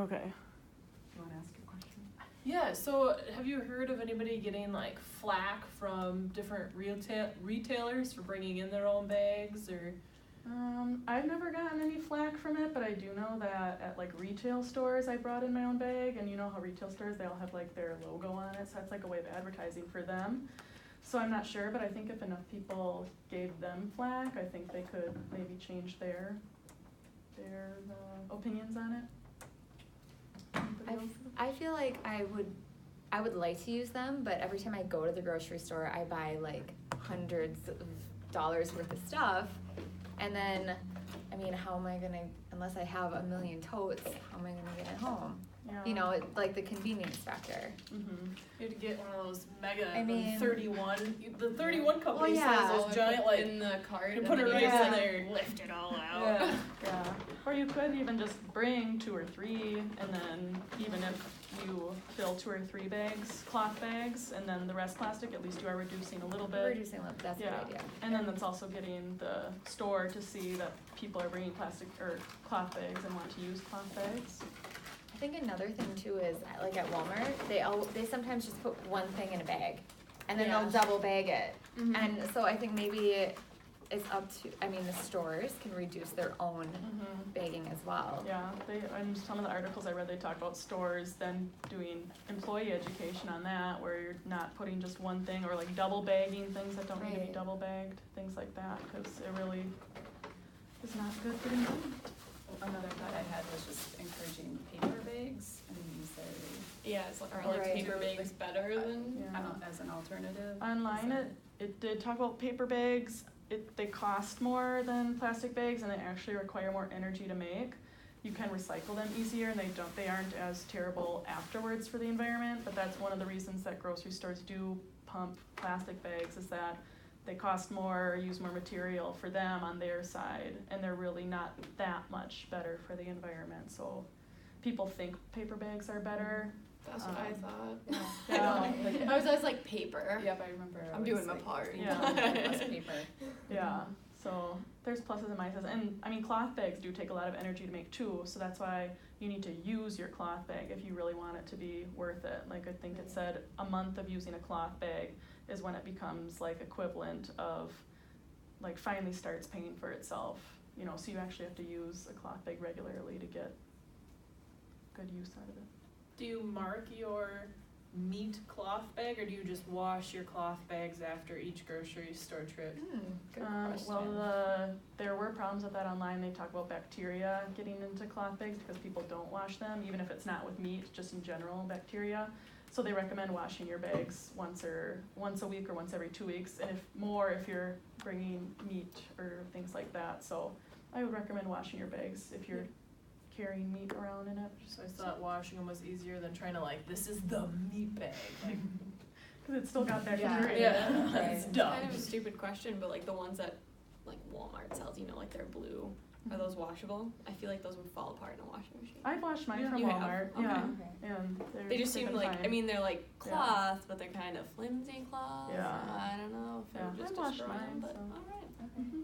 Okay. You want to ask your question? Yeah, so have you heard of anybody getting like flack from different retailers for bringing in their own bags or? I've never gotten any flack from it, but I do know that at like retail stores I brought in my own bag, and you know how retail stores, they all have like their logo on it, so that's like a way of advertising for them. So I'm not sure, but I think if enough people gave them flack, I think they could maybe change their opinions on it. I feel like I would like to use them, but every time I go to the grocery store, I buy like hundreds of dollars worth of stuff. And then, I mean, how am I gonna, unless I have a million totes, how am I gonna get it home? Yeah. You know, like the convenience factor. Mm-hmm. You had to get one of those mega, I mean, 31. The 31 company yeah. sells those giant, like, in the cart. you put it right Yeah. in there and lift it all out. Yeah, yeah. Or you could even just bring 2 or 3, and then even if you fill 2 or 3 bags, cloth bags, and then the rest plastic, at least you are reducing a little bit. Reducing a little, that's a Yeah. good idea. And then that's also getting the store to see that people are bringing plastic or cloth bags and want to use cloth bags. I think another thing too is, like at Walmart, they sometimes just put one thing in a bag, and then Yeah. they'll double bag it. Mm-hmm. And so I think maybe it's up to, I mean, the stores can reduce their own bagging as well. Yeah, in some of the articles I read, they talk about stores then doing employee education on that, where you're not putting just one thing, or like double bagging things that don't need to be Right. double bagged, things like that, because it really is not good for the environment. Another thought I had was just encouraging paper bags. I mean, is there, Yeah, it's like, Or are like Right. paper bags better than? Yeah. I don't, as an alternative? Online, it did talk about paper bags. They cost more than plastic bags, and they actually require more energy to make. You can recycle them easier, and they aren't as terrible afterwards for the environment. But that's one of the reasons that grocery stores do pump plastic bags, is that they cost more, use more material for them on their side, and they're really not that much better for the environment. So people think paper bags are better. That's what I thought. Yeah. I was always like paper. Yep, I remember. I'm doing my part. Yeah. Less paper. Yeah, so there's pluses and minuses, and I mean cloth bags do take a lot of energy to make too, so that's why you need to use your cloth bag if you really want it to be worth it. Like I think it said a month of using a cloth bag is when it becomes like equivalent of, like finally starts paying for itself, you know, so you actually have to use a cloth bag regularly to get good use out of it. Do you mark your meat cloth bag, or do you just wash your cloth bags after each grocery store trip? Good question. Well, there were problems with that online. They talk about bacteria getting into cloth bags because people don't wash them, even if it's not with meat, just in general bacteria. So they recommend washing your bags once a week or once every 2 weeks, and if you're bringing meat or things like that. So I would recommend washing your bags if you're carrying meat around in it. So I thought washing them was easier than trying to like, this is the meat bag. Like, Because it's still got bacteria. yeah, Right. it's It's dumb. kind of a stupid question, but like the ones that like Walmart sells, you know, like they're blue. Are those washable? I feel like those would fall apart in a washing machine. I've washed mine from You have? Walmart. Okay. Yeah, Okay. and They just they've seem been like, fine. I mean, they're like Yeah. cloth, but they're kind of flimsy cloth. Yeah. I don't know if it Yeah. would just I washed destroy them, mine, but so. alright. Mhm.